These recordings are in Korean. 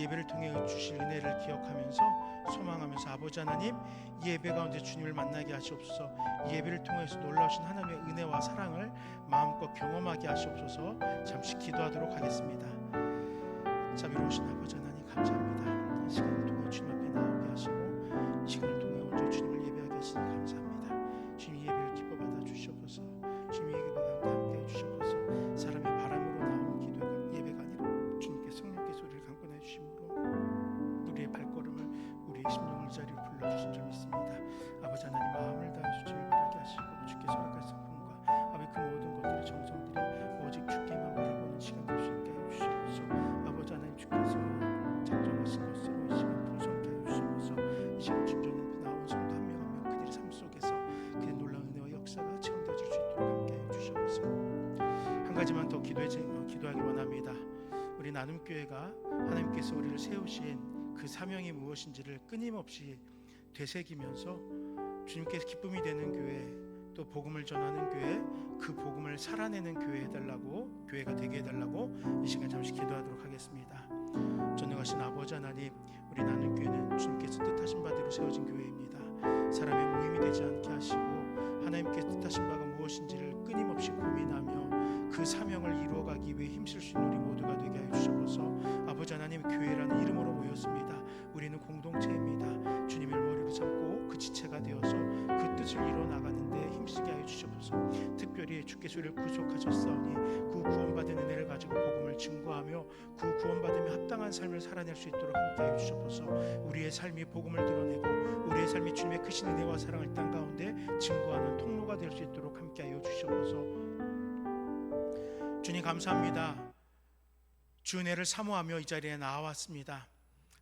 예배를 통해 주실 은혜를 기억하면서 소망하면서 아버지 하나님, 이 예배 가운데 주님을 만나게 하시옵소서. 이 예배를 통해서 놀라우신 하나님의 은혜와 사랑을 마음껏 경험하게 하시옵소서. 잠시 기도하도록 하겠습니다. 자비로우신 아버지 하나님, 감사합니다. 이 시간을 통해 주님 앞에 나오게 하시고 시간을 통해 온전히 주님을 예배하게 하시니 감사합니다. 주님, 예배를 기뻐 받아 주시옵소서. 주님, 예배 가운데 함께 해주시옵소서. 사람의 바람으로 나온 기도가 예배가 아니라 주님께 성령께서 우리를 강권해 주심으로 우리의 발걸음을, 우리의 심령을 이 자리로 불러주신 줄 믿습니다. 아버지 하나님, 마음을 다해서 주님을 바라게 하시고 주께서 허락할 성품과 아버지 그 모든 것들의 정성들이 오직 주께만 바라보는 시간 될 수 있게 하여 주시옵소서. 아버지 하나님, 주께서 작정하신 것으로 이 시간 풍성케 하여 주시옵소서. 이 시간 중전에 나온 성도 한 명 한 명 그들의 삶 속에서 그의 놀라운 은혜와 역사가 체험되어질 수 있도록 함께 하여 주시옵소서. 한 가지만 더 기도하기 원합니다. 우리 나눔교회가 하나님께서 우리를 세우신 그 사명이 무엇인지를 끊임없이 되새기면서 주님께서 기쁨이 되는 교회, 또 복음을 전하는 교회, 그 복음을 살아내는 교회가 되게 해달라고 이 시간 잠시 기도하도록 하겠습니다. 전능하신 아버지 하나님, 우리 나눔교회는 주님께서 뜻하신 바대로 세워진 교회입니다. 사람의 모임이 되지 않게 하시고 하나님께서 뜻하신 바가 무엇인지를 끊임없이 고민하며 그 사명을 이루어가기 위해 힘쓸 수 있는 우리 모두가 되게 하여 주셔서 아버지 하나님, 교회라는 이름으로 모였습니다. 우리는 공동체입니다. 주님을 머리로 삼고 그 지체가 되어서 그 뜻을 이루어 나가는데 힘쓰게 하여 주셔서 특별히 주께서 우리를 구속하셨사오니 그 구원받은 은혜를 가지고 복음을 증거하며 그 구원받으며 합당한 삶을 살아낼 수 있도록 함께 하여 주셔서 우리의 삶이 복음을 드러내고 우리의 삶이 주님의 크신 은혜와 사랑을 땅 가운데 증거하는 통로가 될 수 있도록 함께 하여 주셔서 주님 감사합니다. 주 은혜를 사모하며 이 자리에 나와왔습니다.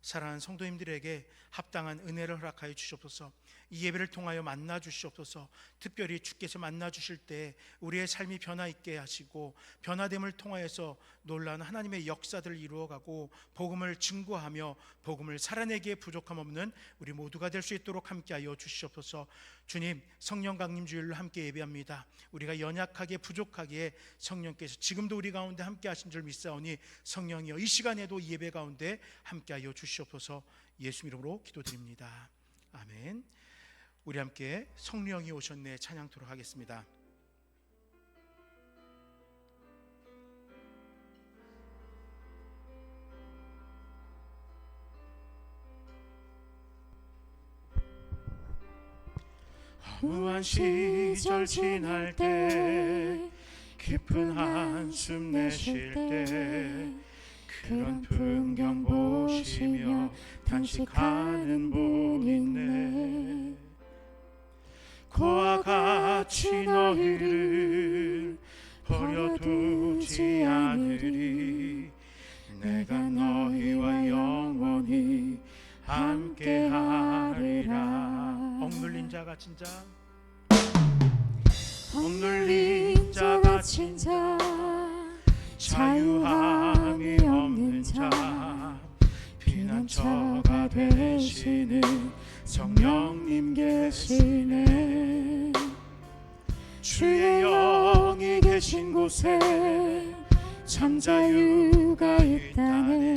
사랑하는 성도님들에게 합당한 은혜를 허락하여 주시옵소서. 이 예배를 통하여 만나 주시옵소서. 특별히 주께서 만나 주실 때 우리의 삶이 변화 있게 하시고 변화됨을 통하여서 놀라운 하나님의 역사들을 이루어가고 복음을 증거하며 복음을 살아내기에 부족함 없는 우리 모두가 될 수 있도록 함께하여 주시옵소서. 주님, 성령 강림 주일로 함께 예배합니다. 우리가 연약하게 부족하기에 성령께서 지금도 우리 가운데 함께 하신 줄 믿사오니 성령이여 이 시간에도 이 예배 가운데 함께하여 주시옵소서. 예수 이름으로 기도드립니다. 아멘. 우리 함께 성령이 오셨네 찬양토록 하겠습니다. 허무한 시절 지날 때 깊은 한숨 내쉴 때 그런 풍경 보시며 탄식하는 분 있네. 그와 같이 너희를 버려두지 않으리. 내가 너희와 영원히 함께하리라. 억눌린 자 갇힌 자, 억눌린 자 갇힌 자, 자유함이 없는 자, 피난처가 되시는 성령님 계시네. 주의 영이 계신 곳에 참 자유가 있다네.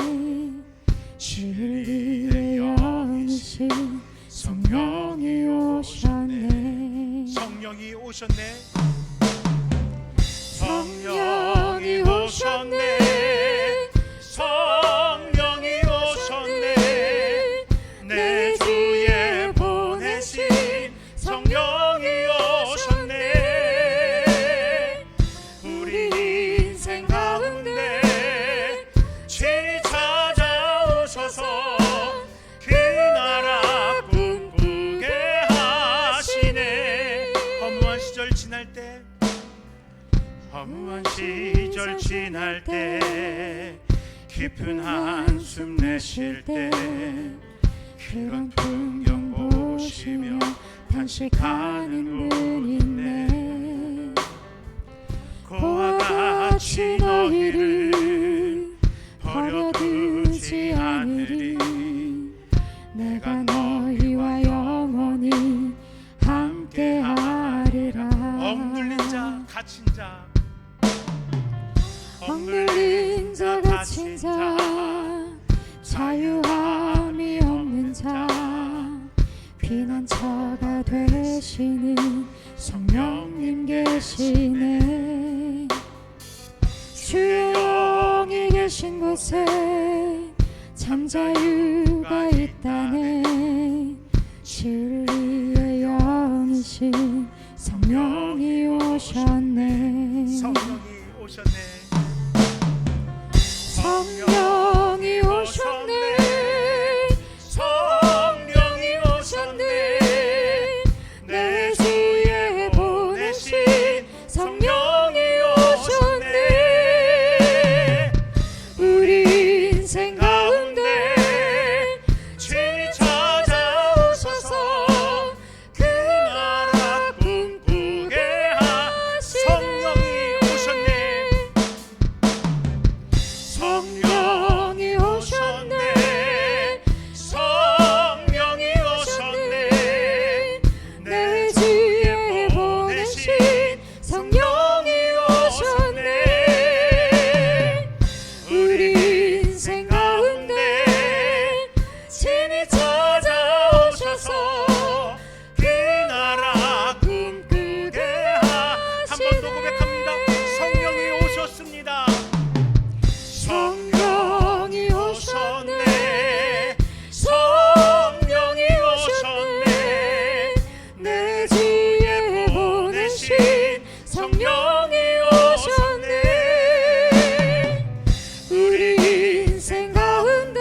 진리의 영이신 성령이 오셨네. 성령이 오셨네. 성령이 오셨네. 성령이 오셨네. 내 주에 보내신 성령이 오셨네. 우리 인생 가운데 친히 찾아오셔서 그 나라 꿈꾸게 하시네. 허무한 시절 지날 때, 허무한 시절 지날 때 깊은 한숨 내쉴 때 그런 풍경 보시며 탄식하는 분 있네. 그와 같이 너희를 버려두지 않으리. 내가 너희와 영원히 함께하리라. 억눌린 자 갇힌 자, 억눌린 자 갇힌 자, 자유함이 없는 자 피난처가 되시는 성령님 계시네. 주의 영이 계신 곳에 참 자유가 있다네. 진리의 영이신 성령이 오셨네. 성령이 오셨네. 성령이 오셨네. 성령이 오셨네. 내 주에 보내신 성령이 오셨네. 우리 인생 가운데 주님 찾아오셔서 그 나라 꿈꾸게 하시네. 성령이 오셨네. 성령이 오셨네. 성령이 오셨네. 내 주에 보내신 성령이 오셨네. 우리 인생 가운데 친히 찾아오셔서 그 나라 꿈꾸게 한 번 더 고백합니다. 성령이 오셨습니다. 성령이 오셨네. 성령이 오셨네. 내 주에 보내신 성령이 오셨네. 우리 인생 가운데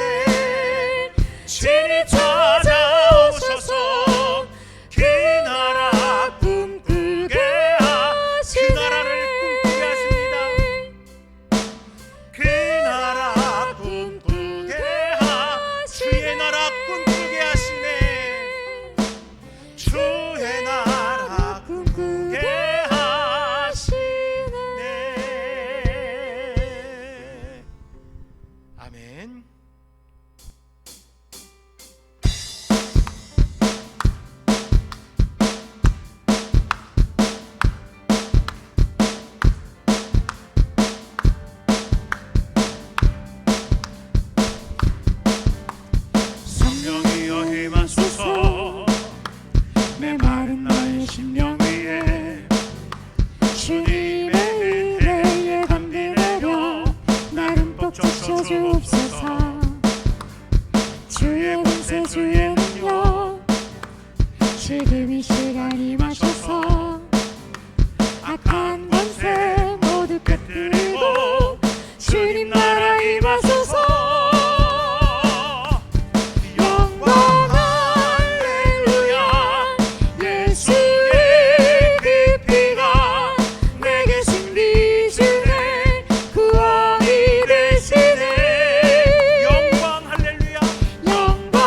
친히 찾아오셔서 그 나라 꿈꾸게 그 하시네. 나라를 꿈꾸게 하십니다. 그 나라 꿈꾸게 주의 나라 꿈꾸게 하시네. 주의 나라 꿈꾸게 하시네. 네. 아멘. 성령이여 임하소서 내 마른 나의 심령 위에 주님의 은혜에 담비 내려 나름 뻑 적셔주옵소서. 주의 권세 주의 능력 지금 이 시간 임하셔서 악한 권세 모두 깨뜨리고 주님 나라 임하소서. 영광 할렐루야. 예수의 그 피가 내게 승리 주네. 구원이 되시네. 영광 할렐루야. 영광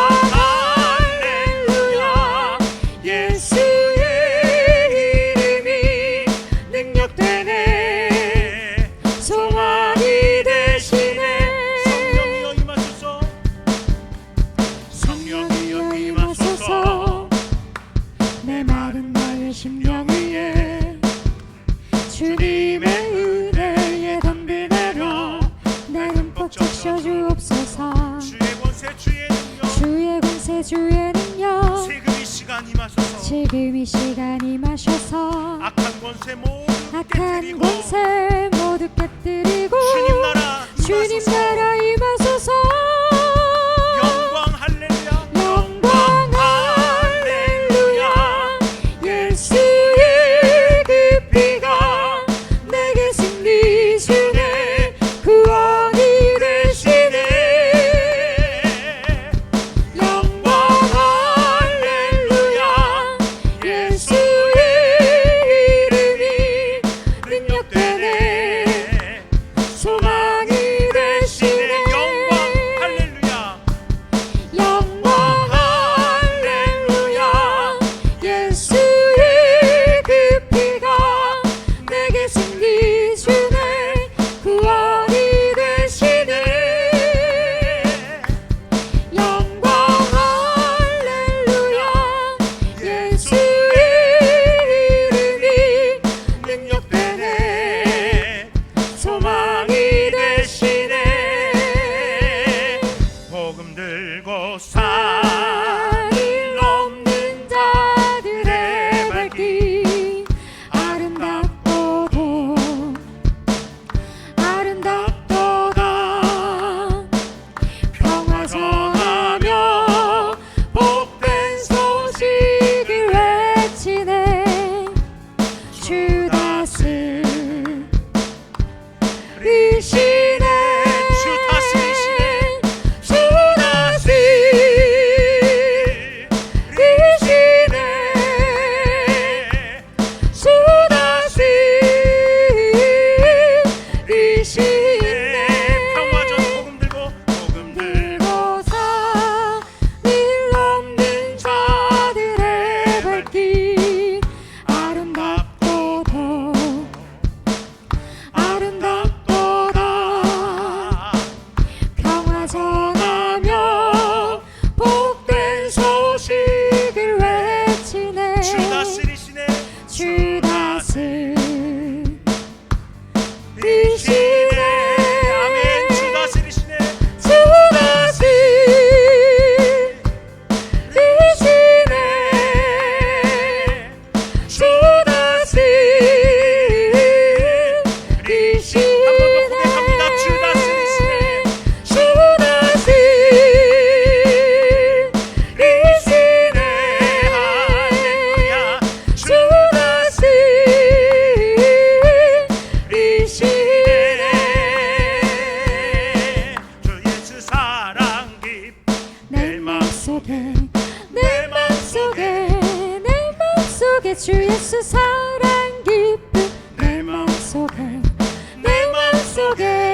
할렐루야. 예수의 이름이 능력되네. 소망이 되시네. 성령이여 임하소서. 성령이여 임하소서. 내 마른 나의 심령 위에 주님의 은혜에 담비 내려 나름 뻑 적셔주옵소서. 주의 권세 주의 능력 주의 권세 주의 능력 지금 이 시간 임하소서. 지금 이 시간 임하셔서 악한 권세 모두 악한 깨뜨리고 권세 모두 깨뜨리고 주님 나라 주님 임하소서. 나라 임하소서. 영광 할렐루야. 영광 할렐루야. 예수의 그 피가 내게 승리 주네. 구원이 되시네. 영광 할렐루야. 예수의 이름이 능력되네. 소망이 되시네. 영광 할렐루야. 영광 소식을 외치네. 주 다스리시네. 주 다스리시네. 주 다스리시네. 주 다스리시네. 평화전 복음 들고 들고서 늘 없는 자들의 발길 아름답도다. 평화 전하며 복된 소식을 외치네. 주 다스리시네. 주 다스리시네. 아멘. 주 다스리시네. 주 다스리시네. 주 다스리시네. 한번 더 고백합니다. 주 다스리시네. 주 다스리시네. 할렐루야. 주 다스리시네. 주 예수 사랑 깊 내 맘속에 내 맘속에 주 예수 사랑 깊은 내 맘속에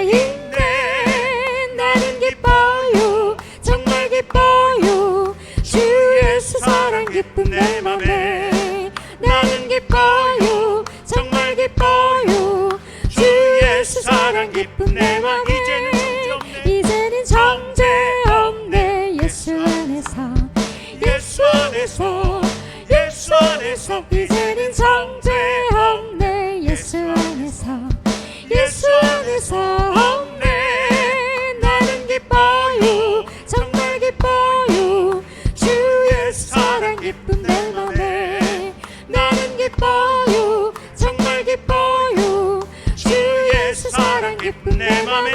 있네. 나는 기뻐요. 정말 기뻐요. 주 예수 사랑 깊은 내 맘에 나는 기뻐요. 정말 기뻐요. 주 예수 사랑 깊은 내 맘에 이제는 정죄 없네. 예수 안에서 이제는 정죄 없네. 예수 안에서 없네. 나는 기뻐요. 정말 기뻐요. 주 예수 사랑 깊은 내 맘에 나는 기뻐요. 정말 기뻐요. 주 예수 사랑 깊은 내 맘에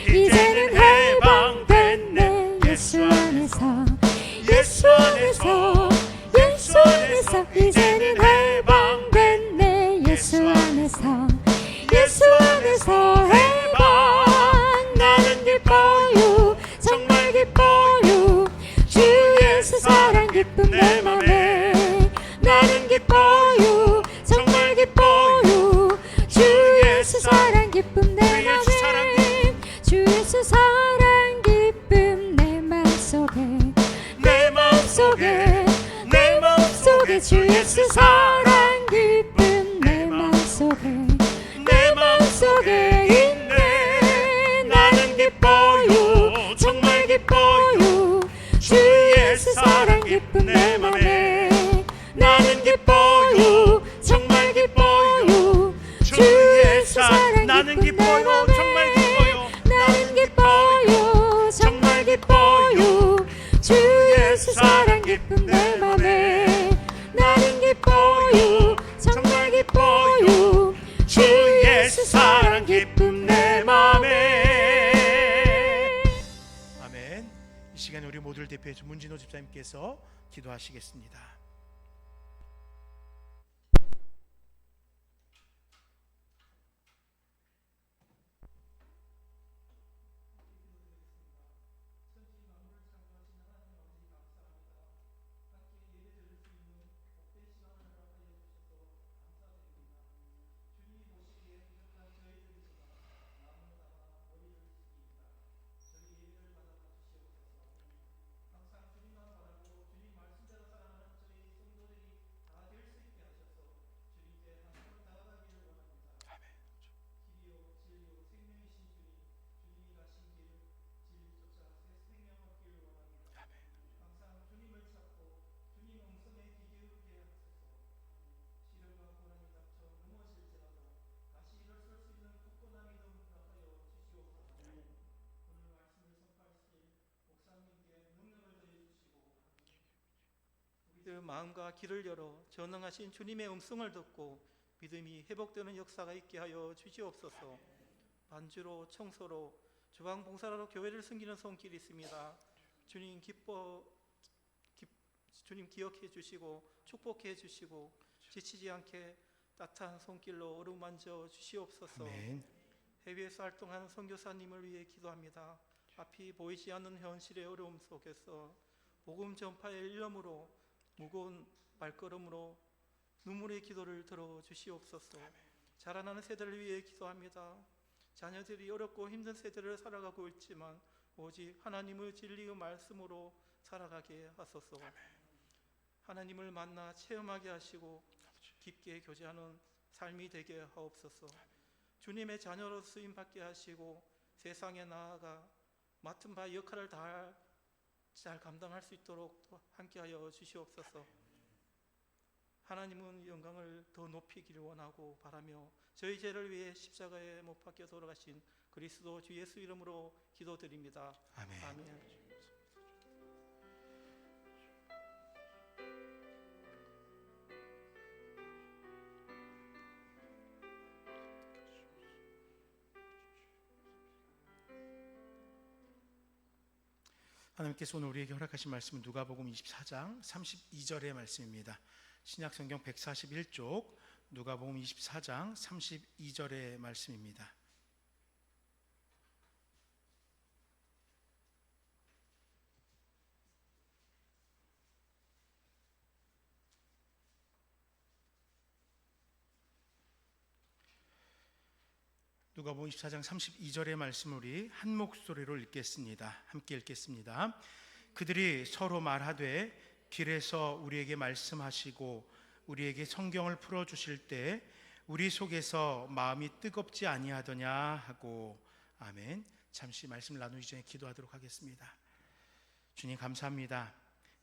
이제는 해방됐네. 예수 안에서 이제는 해방됐네. 예수 안에서 해방. 나는 기뻐요. 정말 기뻐요. 주 예수 사랑 깊은 내 맘에 나는 기뻐요. 정말 기뻐요. 주 예수 사랑 깊은 내 맘에 주 예수 사랑 깊은 내 맘속에 주 예수 사랑 깊은 내 맘속에 있네. 나는 기뻐요. 정말 기뻐요. 주 예수 사랑 깊은 내 맘에 나는 기뻐요. 정말 기뻐요. 주 예수 사랑 나는 깊은 내 기뻐요. 맘에 정말 기뻐요. 나는 기뻐요. 정말 기뻐요. 주 예수 사랑 깊은 내 맘에 나는 기뻐요. 정말 기뻐요. 주 예수 사랑 깊은 내 맘에. 아멘. 이 시간에 우리 모두를 대표해서 문진호 집사님께서 기도하시겠습니다. 그 마음과 귀를 열어 전능하신 주님의 음성을 듣고 믿음이 회복되는 역사가 있게 하여 주시옵소서. 반주로 청소로 주방봉사로 교회를 섬기는 손길이 있습니다. 주님 주님 기억해 주시고 축복해 주시고 지치지 않게 따뜻한 손길로 어루만져 주시옵소서. 아멘. 해외에서 활동하는 선교사님을 위해 기도합니다. 앞이 보이지 않는 현실의 어려움 속에서 복음 전파의 일념으로 무거운 발걸음으로 눈물의 기도를 들어 주시옵소서. 자라나는 세대를 위해 기도합니다. 자녀들이 어렵고 힘든 세대를 살아가고 있지만 오직 하나님의 진리의 말씀으로 살아가게 하소서. 하나님을 만나 체험하게 하시고 깊게 교제하는 삶이 되게 하옵소서. 주님의 자녀로 쓰임 받게 하시고 세상에 나아가 맡은 바 역할을 잘 감당할 수 있도록 함께하여 주시옵소서. 하나님은 영광을 더 높이기를 원하고 바라며 저희 죄를 위해 십자가에 못 박혀 돌아가신 그리스도 주 예수 이름으로 기도드립니다. 아멘. 아멘. 하나님께서 오늘 우리에게 허락하신 말씀은 누가복음 24장 32절의 말씀입니다. 신약성경 141쪽 누가복음 24장 32절의 말씀입니다. 누가복음 24장 32절의 말씀을 우리 한 목소리로 읽겠습니다. 함께 읽겠습니다. 그들이 서로 말하되 길에서 우리에게 말씀하시고 우리에게 성경을 풀어주실 때 우리 속에서 마음이 뜨겁지 아니하더냐 하고. 아멘. 잠시 말씀을 나누기 전에 기도하도록 하겠습니다. 주님 감사합니다.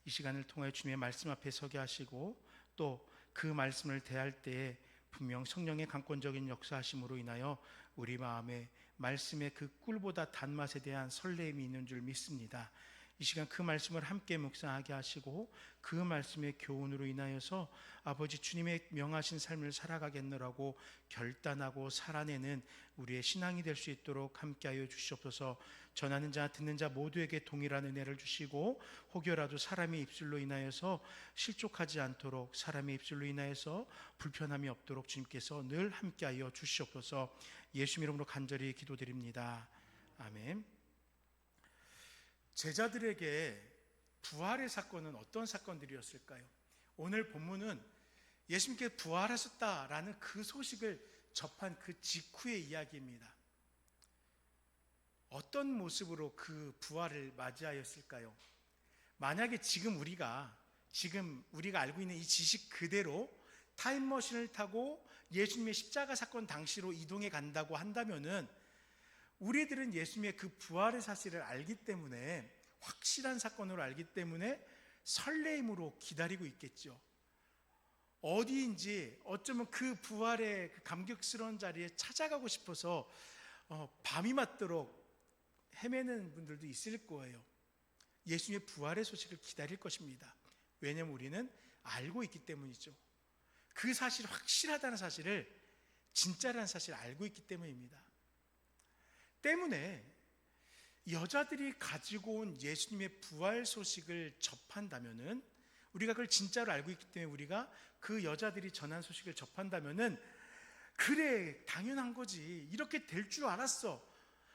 이 시간을 통해 주님의 말씀 앞에 서게 하시고 또 그 말씀을 대할 때에 분명 성령의 강권적인 역사하심으로 인하여 우리 마음에 말씀의 그 꿀보다 단맛에 대한 설레임이 있는 줄 믿습니다. 이 시간 그 말씀을 함께 묵상하게 하시고 그 말씀의 교훈으로 인하여서 아버지 주님의 명하신 삶을 살아가겠노라고 결단하고 살아내는 우리의 신앙이 될 수 있도록 함께하여 주시옵소서. 전하는 자 듣는 자 모두에게 동일한 은혜를 주시고 혹여라도 사람의 입술로 인하여서 실족하지 않도록 사람의 입술로 인하여서 불편함이 없도록 주님께서 늘 함께하여 주시옵소서. 예수 이름으로 간절히 기도드립니다. 아멘. 제자들에게 부활의 사건은 어떤 사건들이었을까요? 오늘 본문은 예수님께 부활하셨다라는 그 소식을 접한 그 직후의 이야기입니다. 어떤 모습으로 그 부활을 맞이하였을까요? 만약에 지금 우리가 알고 있는 이 지식 그대로 타임머신을 타고 예수님의 십자가 사건 당시로 이동해 간다고 한다면은 우리들은 예수님의 그 부활의 사실을 알기 때문에 확실한 사건으로 알기 때문에 설레임으로 기다리고 있겠죠. 어디인지 어쩌면 그 부활의 그 감격스러운 자리에 찾아가고 싶어서 밤이 맞도록 헤매는 분들도 있을 거예요. 예수님의 부활의 소식을 기다릴 것입니다. 왜냐하면 우리는 알고 있기 때문이죠. 그 사실이 확실하다는 사실을, 진짜라는 사실을 알고 있기 때문입니다. 때문에 여자들이 가지고 온 예수님의 부활 소식을 접한다면은, 우리가 그걸 진짜로 알고 있기 때문에 우리가 그 여자들이 전한 소식을 접한다면은 그래 당연한 거지, 이렇게 될 줄 알았어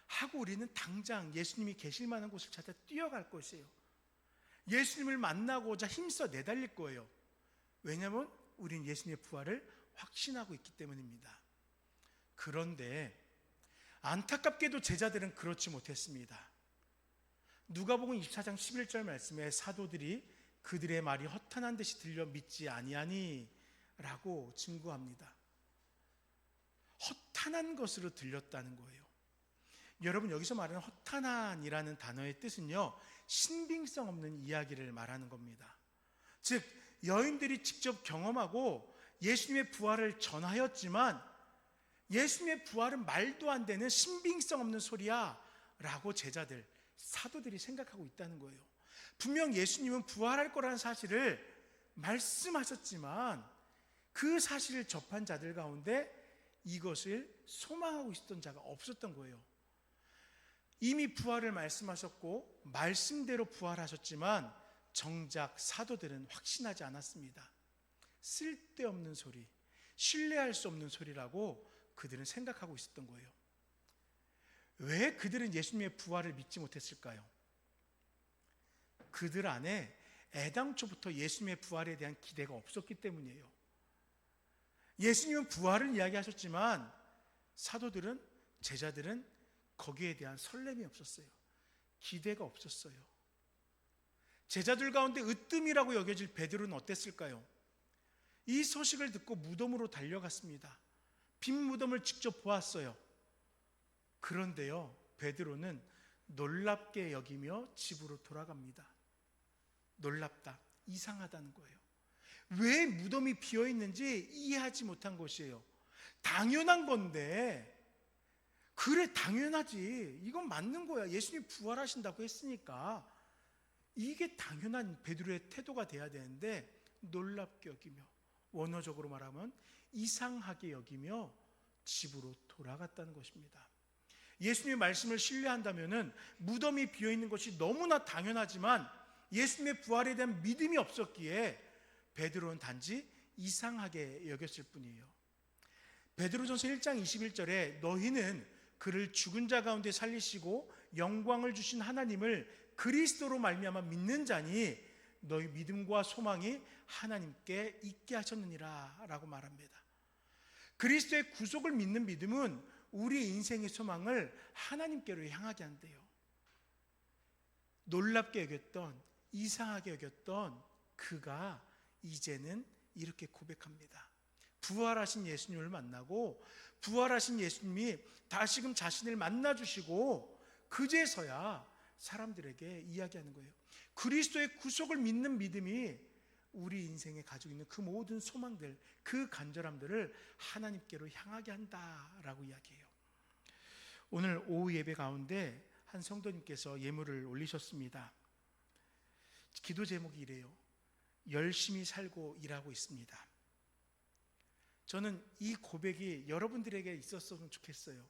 하고 우리는 당장 예수님이 계실 만한 곳을 찾아 뛰어갈 것이에요. 예수님을 만나고자 힘써 내달릴 거예요. 왜냐하면 우리는 예수님의 부활을 확신하고 있기 때문입니다. 그런데 안타깝게도 제자들은 그렇지 못했습니다. 누가복음 24장 11절 말씀에 사도들이 그들의 말이 허탄한 듯이 들려 믿지 아니하니 라고 증거합니다. 허탄한 것으로 들렸다는 거예요. 여러분, 여기서 말하는 허탄한이라는 단어의 뜻은요, 신빙성 없는 이야기를 말하는 겁니다. 즉 여인들이 직접 경험하고 예수님의 부활을 전하였지만 예수님의 부활은 말도 안 되는 신빙성 없는 소리야 라고 제자들, 사도들이 생각하고 있다는 거예요. 분명 예수님은 부활할 거라는 사실을 말씀하셨지만 그 사실을 접한 자들 가운데 이것을 소망하고 있었던 자가 없었던 거예요. 이미 부활을 말씀하셨고 말씀대로 부활하셨지만 정작 사도들은 확신하지 않았습니다. 쓸데없는 소리, 신뢰할 수 없는 소리라고 그들은 생각하고 있었던 거예요. 왜 그들은 예수님의 부활을 믿지 못했을까요? 그들 안에 애당초부터 예수님의 부활에 대한 기대가 없었기 때문이에요. 예수님은 부활을 이야기하셨지만 사도들은, 제자들은 거기에 대한 설렘이 없었어요. 기대가 없었어요. 제자들 가운데 으뜸이라고 여겨질 베드로는 어땠을까요? 이 소식을 듣고 무덤으로 달려갔습니다. 빈 무덤을 직접 보았어요. 그런데요, 베드로는 놀랍게 여기며 집으로 돌아갑니다. 놀랍다, 이상하다는 거예요. 왜 무덤이 비어 있는지 이해하지 못한 것이에요. 당연한 건데, 그래 당연하지, 이건 맞는 거야, 예수님이 부활하신다고 했으니까 이게 당연한 베드로의 태도가 돼야 되는데 놀랍게 여기며, 원어적으로 말하면 이상하게 여기며 집으로 돌아갔다는 것입니다. 예수님의 말씀을 신뢰한다면 무덤이 비어있는 것이 너무나 당연하지만 예수님의 부활에 대한 믿음이 없었기에 베드로는 단지 이상하게 여겼을 뿐이에요. 베드로전서 1장 21절에 너희는 그를 죽은 자 가운데 살리시고 영광을 주신 하나님을 그리스도로 말미암아 믿는 자니 너희 믿음과 소망이 하나님께 있게 하셨느니라 라고 말합니다. 그리스도의 구속을 믿는 믿음은 우리 인생의 소망을 하나님께로 향하게 한대요. 놀랍게 여겼던, 이상하게 여겼던 그가 이제는 이렇게 고백합니다. 부활하신 예수님을 만나고 부활하신 예수님이 다시금 자신을 만나주시고 그제서야 사람들에게 이야기하는 거예요. 그리스도의 구속을 믿는 믿음이 우리 인생에 가지고 있는 그 모든 소망들, 그 간절함들을 하나님께로 향하게 한다라고 이야기해요. 오늘 오후 예배 가운데 한 성도님께서 예물을 올리셨습니다. 기도 제목이 이래요. 열심히 살고 일하고 있습니다. 저는 이 고백이 여러분들에게 있었으면 좋겠어요.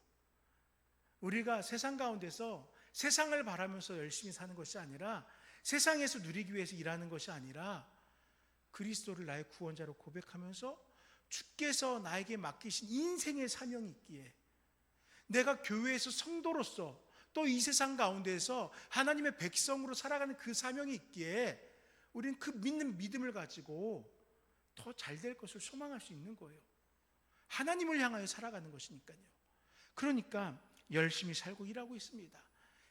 우리가 세상 가운데서 세상을 바라면서 열심히 사는 것이 아니라, 세상에서 누리기 위해서 일하는 것이 아니라 그리스도를 나의 구원자로 고백하면서 주께서 나에게 맡기신 인생의 사명이 있기에, 내가 교회에서 성도로서 또 이 세상 가운데서 하나님의 백성으로 살아가는 그 사명이 있기에 우리는 그 믿는 믿음을 가지고 더 잘 될 것을 소망할 수 있는 거예요. 하나님을 향하여 살아가는 것이니까요. 그러니까 열심히 살고 일하고 있습니다.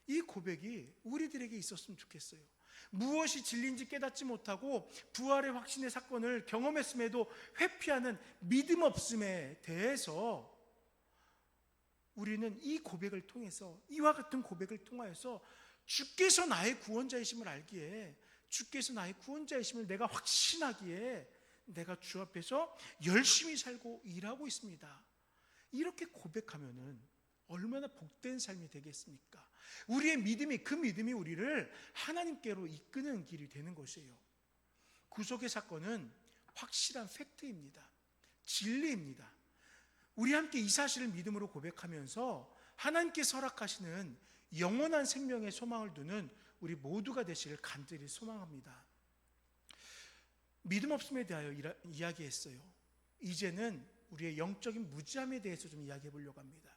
이 고백이 우리들에게 있었으면 좋겠어요. 무엇이 진리인지 깨닫지 못하고 부활의 확신의 사건을 경험했음에도 회피하는 믿음 없음에 대해서 우리는 이 고백을 통해서, 이와 같은 고백을 통하여서 주께서 나의 구원자이심을 알기에, 주께서 나의 구원자이심을 내가 확신하기에 내가 주 앞에서 열심히 살고 일하고 있습니다. 이렇게 고백하면은 얼마나 복된 삶이 되겠습니까? 우리의 믿음이, 그 믿음이 우리를 하나님께로 이끄는 길이 되는 것이에요. 구속의 사건은 확실한 팩트입니다. 진리입니다. 우리 함께 이 사실을 믿음으로 고백하면서 하나님께서 허락하시는 영원한 생명의 소망을 두는 우리 모두가 되시길 간절히 소망합니다. 믿음 없음에 대하여 이야기했어요. 이제는 우리의 영적인 무지함에 대해서 좀 이야기해 보려고 합니다.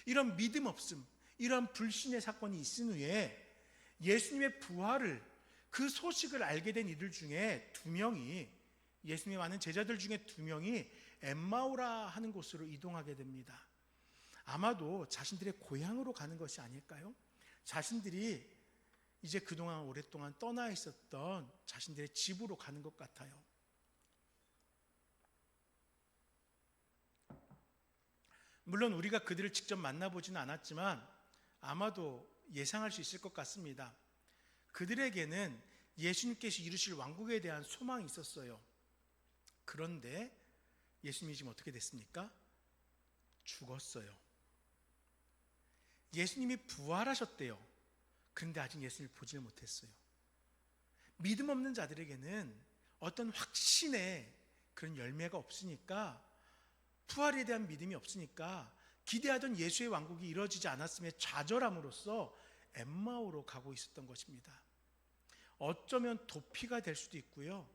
이런 믿음 없음, 이런 불신의 사건이 있은 후에 예수님의 부활을, 그 소식을 알게 된 이들 중에 2명이, 예수님의 많은 제자들 중에 2명이 엠마오라 하는 곳으로 이동하게 됩니다. 아마도 자신들의 고향으로 가는 것이 아닐까요? 자신들이 이제 그동안 오랫동안 떠나 있었던 자신들의 집으로 가는 것 같아요. 물론 우리가 그들을 직접 만나보지는 않았지만 아마도 예상할 수 있을 것 같습니다. 그들에게는 예수님께서 이루실 왕국에 대한 소망이 있었어요. 그런데 예수님이 지금 어떻게 됐습니까? 죽었어요. 예수님이 부활하셨대요. 그런데 아직 예수님을 보지를 못했어요. 믿음 없는 자들에게는 어떤 확신의 그런 열매가 없으니까, 부활에 대한 믿음이 없으니까 기대하던 예수의 왕국이 이루어지지 않았음에 좌절함으로써 엠마오로 가고 있었던 것입니다. 어쩌면 도피가 될 수도 있고요.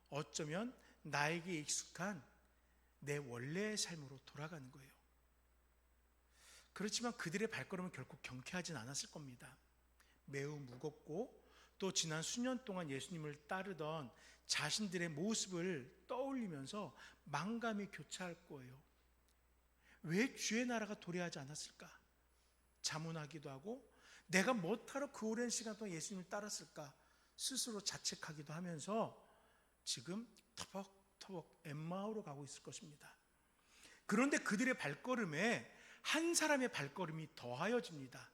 어쩌면 나에게 익숙한 내 원래의 삶으로 돌아가는 거예요. 그렇지만 그들의 발걸음은 결코 경쾌하진 않았을 겁니다. 매우 무겁고 또 지난 수년 동안 예수님을 따르던 자신들의 모습을 떠올리면서 만감이 교차할 거예요. 왜 주의 나라가 도래하지 않았을까? 자문하기도 하고 내가 뭐하러 그 오랜 시간 동안 예수님을 따랐을까? 스스로 자책하기도 하면서 지금 터벅터벅 엠마오로 가고 있을 것입니다. 그런데 그들의 발걸음에 한 사람의 발걸음이 더하여집니다.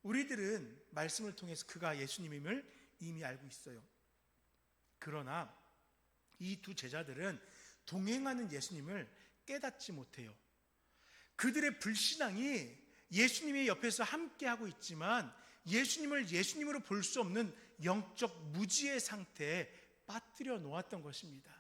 우리들은 말씀을 통해서 그가 예수님임을 이미 알고 있어요. 그러나 이 두 제자들은 동행하는 예수님을 깨닫지 못해요. 그들의 불신앙이 예수님의 옆에서 함께하고 있지만 예수님을 예수님으로 볼 수 없는 영적 무지의 상태에 빠뜨려 놓았던 것입니다.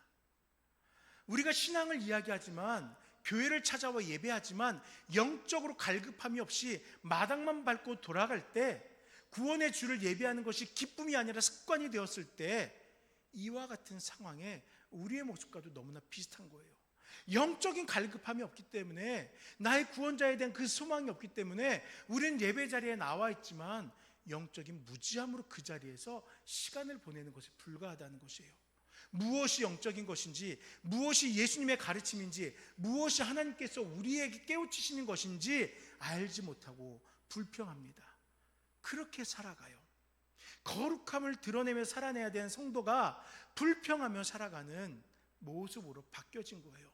우리가 신앙을 이야기하지만 교회를 찾아와 예배하지만 영적으로 갈급함이 없이 마당만 밟고 돌아갈 때 구원의 주를 예배하는 것이 기쁨이 아니라 습관이 되었을 때 이와 같은 상황에 우리의 모습과도 너무나 비슷한 거예요. 영적인 갈급함이 없기 때문에 나의 구원자에 대한 그 소망이 없기 때문에 우리는 예배 자리에 나와 있지만 영적인 무지함으로 그 자리에서 시간을 보내는 것에 불과하다는 것이에요. 무엇이 영적인 것인지, 무엇이 예수님의 가르침인지, 무엇이 하나님께서 우리에게 깨우치시는 것인지 알지 못하고 불평합니다. 그렇게 살아가요. 거룩함을 드러내며 살아내야 되는 성도가 불평하며 살아가는 모습으로 바뀌어진 거예요.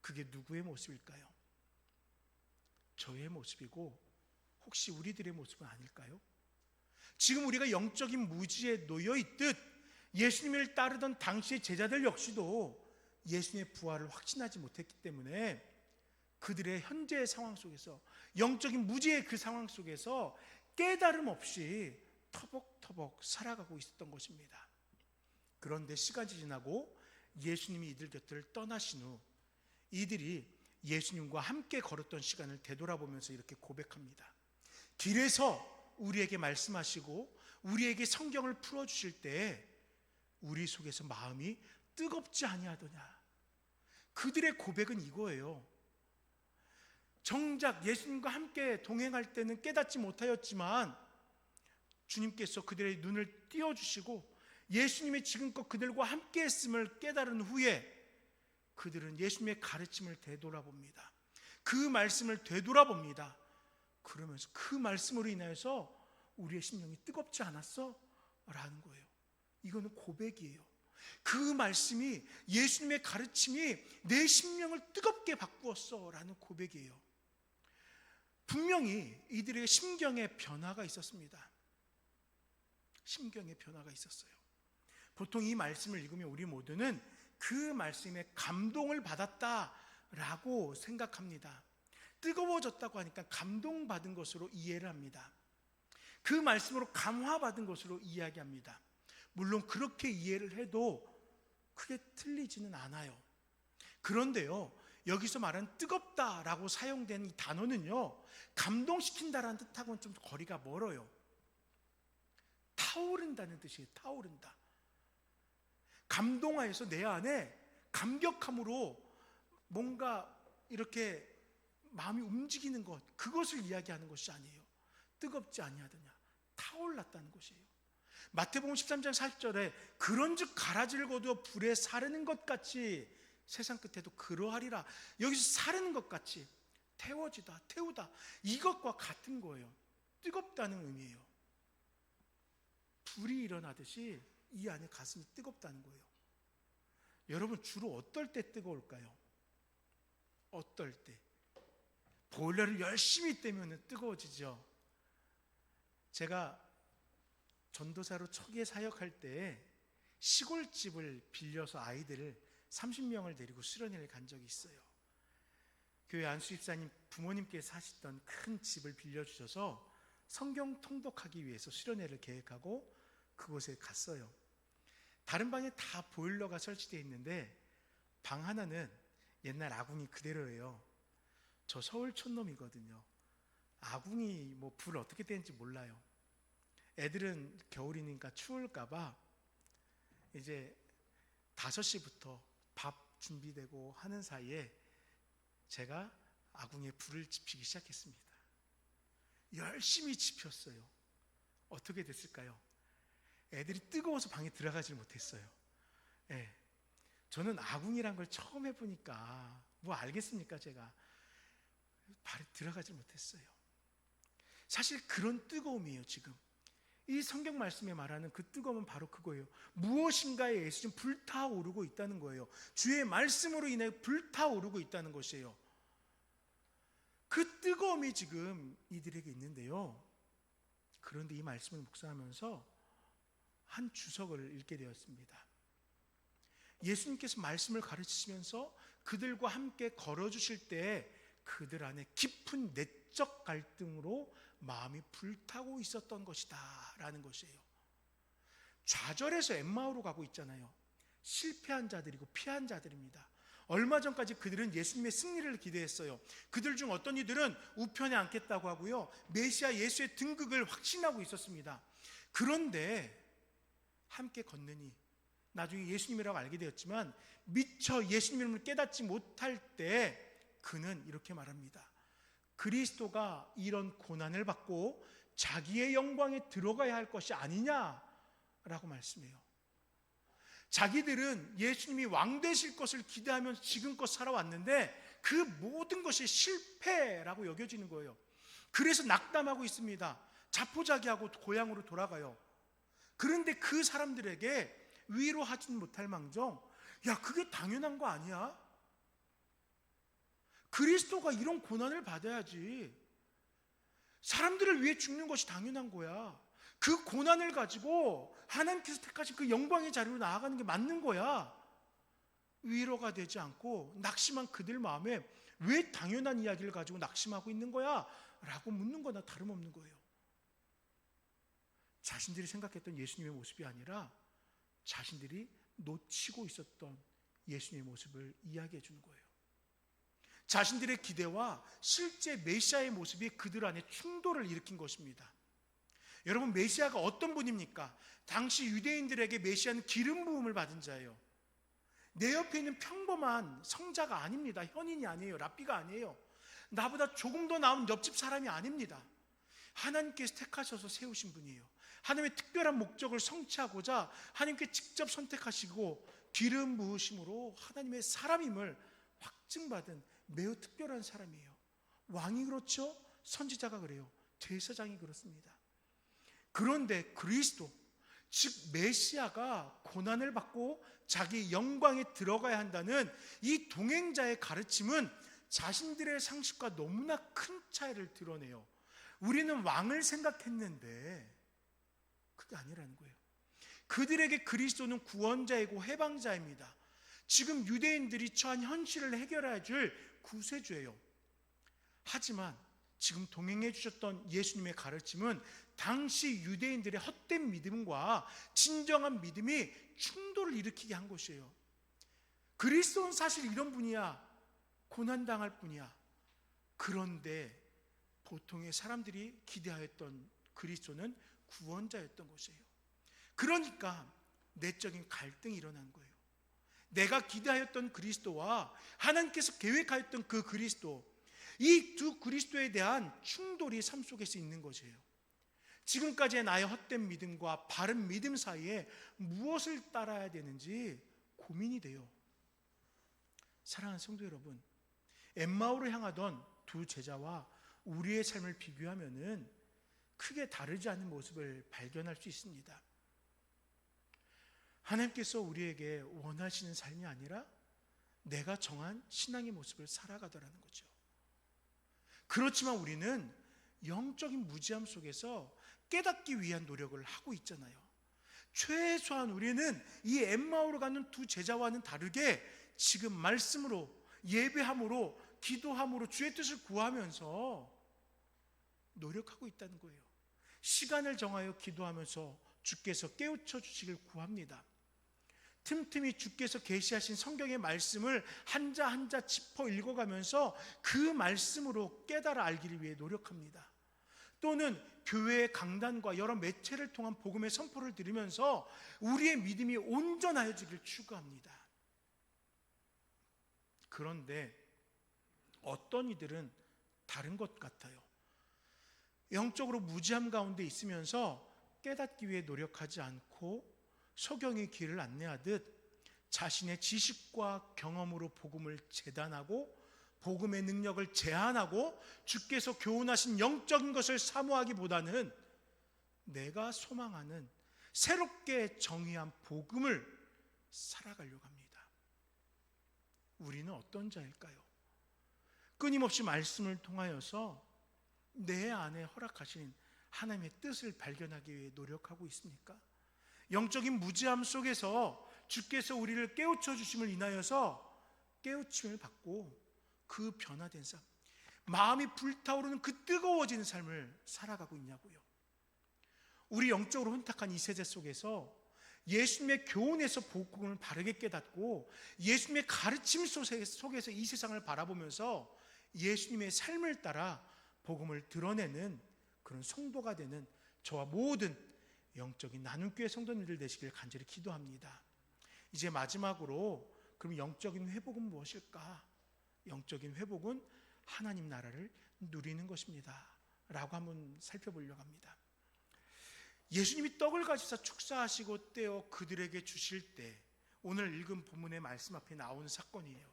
그게 누구의 모습일까요? 저의 모습이고 혹시 우리들의 모습은 아닐까요? 지금 우리가 영적인 무지에 놓여 있듯 예수님을 따르던 당시의 제자들 역시도 예수님의 부활을 확신하지 못했기 때문에 그들의 현재의 상황 속에서, 영적인 무지의 그 상황 속에서 깨달음 없이 터벅터벅 살아가고 있었던 것입니다. 그런데 시간이 지나고 예수님이 이들 곁을 떠나신 후 이들이 예수님과 함께 걸었던 시간을 되돌아보면서 이렇게 고백합니다. 길에서 우리에게 말씀하시고 우리에게 성경을 풀어주실 때 우리 속에서 마음이 뜨겁지 아니하더냐. 그들의 고백은 이거예요. 정작 예수님과 함께 동행할 때는 깨닫지 못하였지만 주님께서 그들의 눈을 띄워주시고 예수님이 지금껏 그들과 함께 했음을 깨달은 후에 그들은 예수님의 가르침을 되돌아봅니다. 그 말씀을 되돌아봅니다. 그러면서 그 말씀으로 인하여서 우리의 심령이 뜨겁지 않았어? 라는 거예요. 이거는 고백이에요. 그 말씀이, 예수님의 가르침이 내 심령을 뜨겁게 바꾸었어 라는 고백이에요. 분명히 이들의 심경에 변화가 있었습니다. 심경에 변화가 있었어요. 보통 이 말씀을 읽으면 우리 모두는 그 말씀에 감동을 받았다라고 생각합니다. 뜨거워졌다고 하니까 감동받은 것으로 이해를 합니다. 그 말씀으로 감화받은 것으로 이야기합니다. 물론 그렇게 이해를 해도 크게 틀리지는 않아요. 그런데요, 여기서 말하는 뜨겁다라고 사용된 이 단어는요, 감동시킨다라는 뜻하고는 좀 거리가 멀어요. 타오른다는 뜻이에요. 타오른다. 감동하여서 내 안에 감격함으로 뭔가 이렇게 마음이 움직이는 것, 그것을 이야기하는 것이 아니에요. 뜨겁지 아니하더냐, 타올랐다는 것이에요. 마태복음 13장 40절에 그런즉 가라지를 거두어 불에 사르는 것 같이 세상 끝에도 그러하리라. 여기서 사르는 것 같이, 태워지다, 태우다, 이것과 같은 거예요. 뜨겁다는 의미예요. 불이 일어나듯이 이 안에 가슴이 뜨겁다는 거예요. 여러분, 주로 어떨 때 뜨거울까요? 어떨 때? 보일러를 열심히 떼면 뜨거워지죠. 제가 전도사로 초기에 사역할 때 시골집을 빌려서 아이들을 30명을 데리고 수련회를 간 적이 있어요. 교회 안수집사님 부모님께서 사시던 큰 집을 빌려주셔서 성경 통독하기 위해서 수련회를 계획하고 그곳에 갔어요. 다른 방에 다 보일러가 설치되어 있는데 방 하나는 옛날 아궁이 그대로예요. 저 서울 촌놈이거든요. 아궁이 불 어떻게 되는지 몰라요. 애들은 겨울이니까 추울까봐 이제 5시부터 밥 준비되고 하는 사이에 제가 아궁이에 불을 지피기 시작했습니다. 열심히 지폈어요. 어떻게 됐을까요? 애들이 뜨거워서 방에 들어가질 못했어요. 예. 저는 아궁이란 걸 처음 해보니까 뭐 알겠습니까? 제가 발에 들어가질 못했어요. 사실 그런 뜨거움이에요. 지금 이 성경 말씀에 말하는 그 뜨거움은 바로 그거예요. 무엇인가에 의해서 지금 불타오르고 있다는 거예요. 주의 말씀으로 인해 불타오르고 있다는 것이에요. 그 뜨거움이 지금 이들에게 있는데요. 그런데 이 말씀을 묵상하면서 한 주석을 읽게 되었습니다. 예수님께서 말씀을 가르치시면서 그들과 함께 걸어주실 때 그들 안에 깊은 내적 갈등으로 마음이 불타고 있었던 것이다 라는 것이에요. 좌절해서 엠마오로 가고 있잖아요. 실패한 자들이고 피한 자들입니다. 얼마 전까지 그들은 예수님의 승리를 기대했어요. 그들 중 어떤 이들은 우편에 앉겠다고 하고요, 메시아 예수의 등극을 확신하고 있었습니다. 그런데 함께 걷느니 나중에 예수님이라고 알게 되었지만 미처 예수님을 깨닫지 못할 때 그는 이렇게 말합니다. 그리스도가 이런 고난을 받고 자기의 영광에 들어가야 할 것이 아니냐라고 말씀해요. 자기들은 예수님이 왕 되실 것을 기대하면서 지금껏 살아왔는데 그 모든 것이 실패라고 여겨지는 거예요. 그래서 낙담하고 있습니다. 자포자기하고 고향으로 돌아가요. 그런데 그 사람들에게 위로하지는 못할 망정, 야, 그게 당연한 거 아니야? 그리스도가 이런 고난을 받아야지. 사람들을 위해 죽는 것이 당연한 거야. 그 고난을 가지고 하나님께서 택하신 그 영광의 자리로 나아가는 게 맞는 거야. 위로가 되지 않고 낙심한 그들 마음에 왜 당연한 이야기를 가지고 낙심하고 있는 거야? 라고 묻는 거나 다름없는 거예요. 자신들이 생각했던 예수님의 모습이 아니라 자신들이 놓치고 있었던 예수님의 모습을 이야기해 주는 거예요. 자신들의 기대와 실제 메시아의 모습이 그들 안에 충돌을 일으킨 것입니다. 여러분, 메시아가 어떤 분입니까? 당시 유대인들에게 메시아는 기름 부음을 받은 자예요. 내 옆에 있는 평범한 성자가 아닙니다. 현인이 아니에요. 랍비가 아니에요. 나보다 조금 더 나은 옆집 사람이 아닙니다. 하나님께서 택하셔서 세우신 분이에요. 하나님의 특별한 목적을 성취하고자 하나님께 직접 선택하시고 기름 부으심으로 하나님의 사람임을 확증받은 매우 특별한 사람이에요. 왕이 그렇죠? 선지자가 그래요. 제사장이 그렇습니다. 그런데 그리스도, 즉 메시아가 고난을 받고 자기 영광에 들어가야 한다는 이 동행자의 가르침은 자신들의 상식과 너무나 큰 차이를 드러내요. 우리는 왕을 생각했는데 그게 아니라는 거예요. 그들에게 그리스도는 구원자이고 해방자입니다. 지금 유대인들이 처한 현실을 해결해 줄 구세주예요. 하지만 지금 동행해 주셨던 예수님의 가르침은 당시 유대인들의 헛된 믿음과 진정한 믿음이 충돌을 일으키게 한 것이에요. 그리스도는 사실 이런 분이야. 고난당할 분이야. 그런데 보통의 사람들이 기대하였던 그리스도는 구원자였던 것이에요. 그러니까 내적인 갈등이 일어난 거예요. 내가 기대하였던 그리스도와 하나님께서 계획하였던 그 그리스도, 이 두 그리스도에 대한 충돌이 삶 속에서 있는 것이에요. 지금까지의 나의 헛된 믿음과 바른 믿음 사이에 무엇을 따라야 되는지 고민이 돼요. 사랑하는 성도 여러분, 엠마오로 향하던 두 제자와 우리의 삶을 비교하면은 크게 다르지 않은 모습을 발견할 수 있습니다. 하나님께서 우리에게 원하시는 삶이 아니라 내가 정한 신앙의 모습을 살아가더라는 거죠. 그렇지만 우리는 영적인 무지함 속에서 깨닫기 위한 노력을 하고 있잖아요. 최소한 우리는 이 엠마오로 가는 두 제자와는 다르게 지금 말씀으로, 예배함으로, 기도함으로 주의 뜻을 구하면서 노력하고 있다는 거예요. 시간을 정하여 기도하면서 주께서 깨우쳐 주시길 구합니다. 틈틈이 주께서 계시하신 성경의 말씀을 한자 한자 짚어 읽어가면서 그 말씀으로 깨달아 알기를 위해 노력합니다. 또는 교회의 강단과 여러 매체를 통한 복음의 선포를 들으면서 우리의 믿음이 온전하여지길 추구합니다. 그런데 어떤 이들은 다른 것 같아요. 영적으로 무지함 가운데 있으면서 깨닫기 위해 노력하지 않고 소경의 길을 안내하듯 자신의 지식과 경험으로 복음을 재단하고 복음의 능력을 제한하고 주께서 교훈하신 영적인 것을 사모하기보다는 내가 소망하는 새롭게 정의한 복음을 살아가려고 합니다. 우리는 어떤 자일까요? 끊임없이 말씀을 통하여서 내 안에 허락하신 하나님의 뜻을 발견하기 위해 노력하고 있습니까? 영적인 무지함 속에서 주께서 우리를 깨우쳐 주심을 인하여서 깨우침을 받고 그 변화된 삶, 마음이 불타오르는 그 뜨거워지는 삶을 살아가고 있냐고요. 우리 영적으로 혼탁한 이 세대 속에서 예수님의 교훈에서 복음을 바르게 깨닫고 예수님의 가르침 속에서 이 세상을 바라보면서 예수님의 삶을 따라 복음을 드러내는 그런 성도가 되는 저와 모든 영적인 나눔교회 성도님들 되시길 간절히 기도합니다. 이제 마지막으로 그럼 영적인 회복은 무엇일까? 영적인 회복은 하나님 나라를 누리는 것입니다 라고 한번 살펴보려고 합니다. 예수님이 떡을 가지사 축사하시고 떼어 그들에게 주실 때, 오늘 읽은 본문의 말씀 앞에 나오는 사건이에요.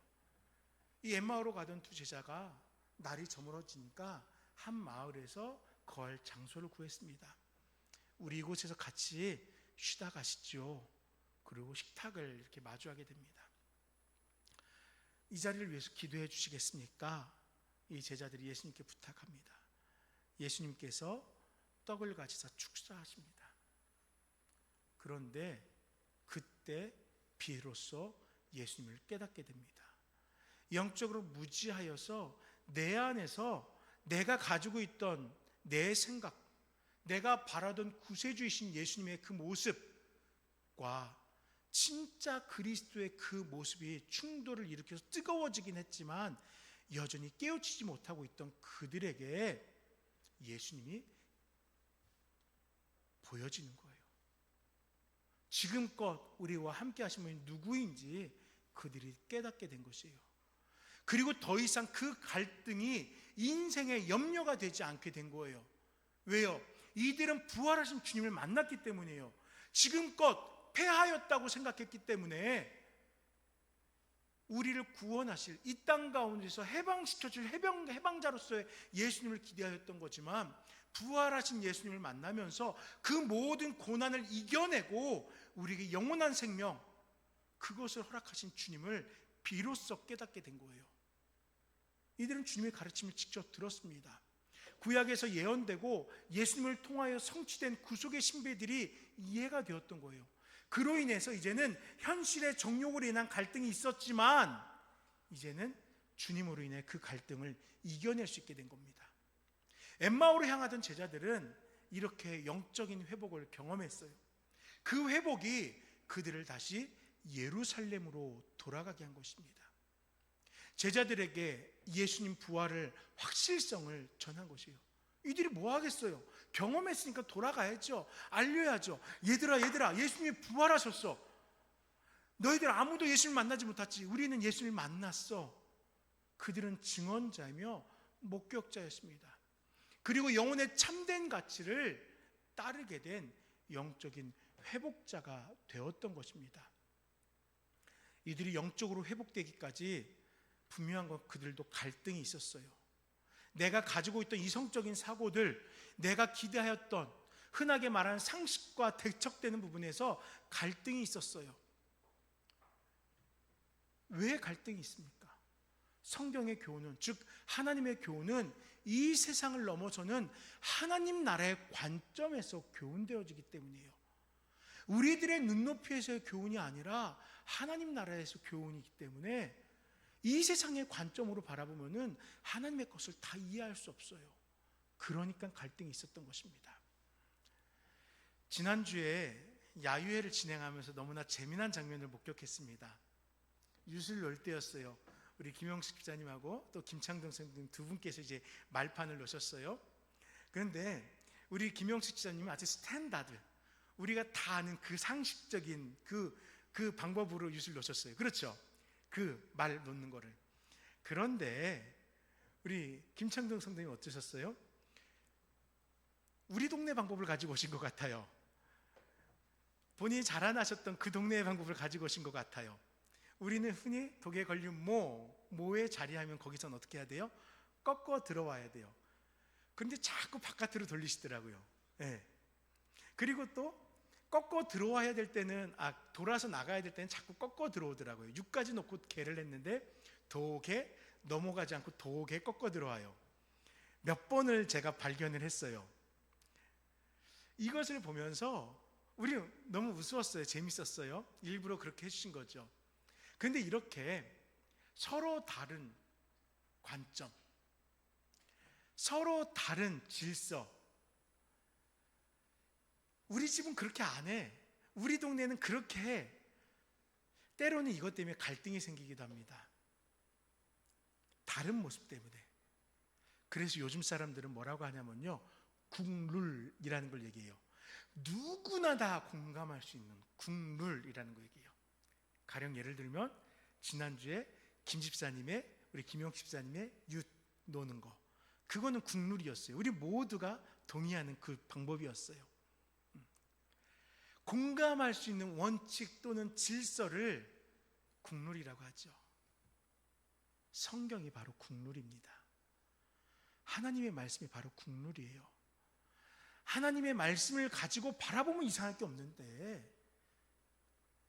이 엠마오로 가던 두 제자가 날이 저물어지니까 한 마을에서 거할 장소를 구했습니다. 우리 이곳에서 같이 쉬다 가시죠. 그리고 식탁을 이렇게 마주하게 됩니다. 이 자리를 위해서 기도해 주시겠습니까? 이 제자들이 예수님께 부탁합니다. 예수님께서 떡을 가지사 축사하십니다. 그런데 그때 비로소 예수님을 깨닫게 됩니다. 영적으로 무지하여서 내 안에서 내가 가지고 있던 내 생각, 내가 바라던 구세주이신 예수님의 그 모습과 진짜 그리스도의 그 모습이 충돌을 일으켜서 뜨거워지긴 했지만 여전히 깨우치지 못하고 있던 그들에게 예수님이 보여지는 거예요. 지금껏 우리와 함께 하신 분이 누구인지 그들이 깨닫게 된 것이에요. 그리고 더 이상 그 갈등이 인생의 염려가 되지 않게 된 거예요. 왜요? 이들은 부활하신 주님을 만났기 때문이에요. 지금껏 패하였다고 생각했기 때문에 우리를 구원하실, 이 땅 가운데서 해방시켜줄 해방자로서의 예수님을 기대하였던 거지만 부활하신 예수님을 만나면서 그 모든 고난을 이겨내고 우리에게 영원한 생명, 그것을 허락하신 주님을 비로소 깨닫게 된 거예요. 이들은 주님의 가르침을 직접 들었습니다. 구약에서 예언되고 예수님을 통하여 성취된 구속의 신비들이 이해가 되었던 거예요. 그로 인해서 이제는 현실의 정욕으로 인한 갈등이 있었지만 이제는 주님으로 인해 그 갈등을 이겨낼 수 있게 된 겁니다. 엠마오로 향하던 제자들은 이렇게 영적인 회복을 경험했어요. 그 회복이 그들을 다시 예루살렘으로 돌아가게 한 것입니다. 제자들에게 예수님 부활을 확실성을 전한 것이에요. 이들이 뭐 하겠어요? 경험했으니까 돌아가야죠. 알려야죠. 얘들아 예수님이 부활하셨어. 너희들 아무도 예수님을 만나지 못했지. 우리는 예수님을 만났어. 그들은 증언자이며 목격자였습니다. 그리고 영혼의 참된 가치를 따르게 된 영적인 회복자가 되었던 것입니다. 이들이 영적으로 회복되기까지 분명한 건 그들도 갈등이 있었어요. 내가 가지고 있던 이성적인 사고들, 내가 기대하였던 흔하게 말하는 상식과 대척되는 부분에서 갈등이 있었어요. 왜 갈등이 있습니까? 성경의 교훈은, 즉 하나님의 교훈은 이 세상을 넘어서는 하나님 나라의 관점에서 교훈되어지기 때문이에요. 우리들의 눈높이에서의 교훈이 아니라 하나님 나라에서 교훈이기 때문에 이 세상의 관점으로 바라보면은 하나님의 것을 다 이해할 수 없어요. 그러니까 갈등이 있었던 것입니다. 지난주에 야유회를 진행하면서 너무나 재미난 장면을 목격했습니다. 유술 놀 때였어요. 우리 김영식 기자님하고 또 김창동 선생님 두 분께서 이제 말판을 놓으셨어요. 그런데 우리 김영식 지사님은 아주 스탠다드, 우리가 다 아는 그 상식적인 그 방법으로 윷을 놓으셨어요. 그렇죠? 그 말 놓는 거를. 그런데 우리 김창동 성도님 어떠셨어요? 우리 동네 방법을 가지고 오신 것 같아요. 본인이 자라나셨던 그 동네의 방법을 가지고 오신 것 같아요. 우리는 흔히 독에 걸린 모에 자리하면 거기서는 어떻게 해야 돼요? 꺾어 들어와야 돼요. 그런데 자꾸 바깥으로 돌리시더라고요. 네. 그리고 또 꺾어 들어와야 될 때는 돌아서 나가야 될 때는 자꾸 꺾어 들어오더라고요. 6까지 놓고 개를 했는데 독에 넘어가지 않고 독에 꺾어 들어와요. 몇 번을 제가 발견을 했어요. 이것을 보면서 우리 너무 우스웠어요. 재밌었어요. 일부러 그렇게 해주신 거죠. 그런데 이렇게 서로 다른 관점, 서로 다른 질서, 우리 집은 그렇게 안 해, 우리 동네는 그렇게 해, 때로는 이것 때문에 갈등이 생기기도 합니다. 다른 모습 때문에. 그래서 요즘 사람들은 뭐라고 하냐면요, 국룰이라는 걸 얘기해요. 누구나 다 공감할 수 있는 국룰이라는 거 얘기해요. 가령 예를 들면 지난주에 우리 김영 집사님의 윷 노는 거, 그거는 국룰이었어요. 우리 모두가 동의하는 그 방법이었어요. 공감할 수 있는 원칙 또는 질서를 국룰이라고 하죠. 성경이 바로 국룰입니다. 하나님의 말씀이 바로 국룰이에요. 하나님의 말씀을 가지고 바라보면 이상할 게 없는데,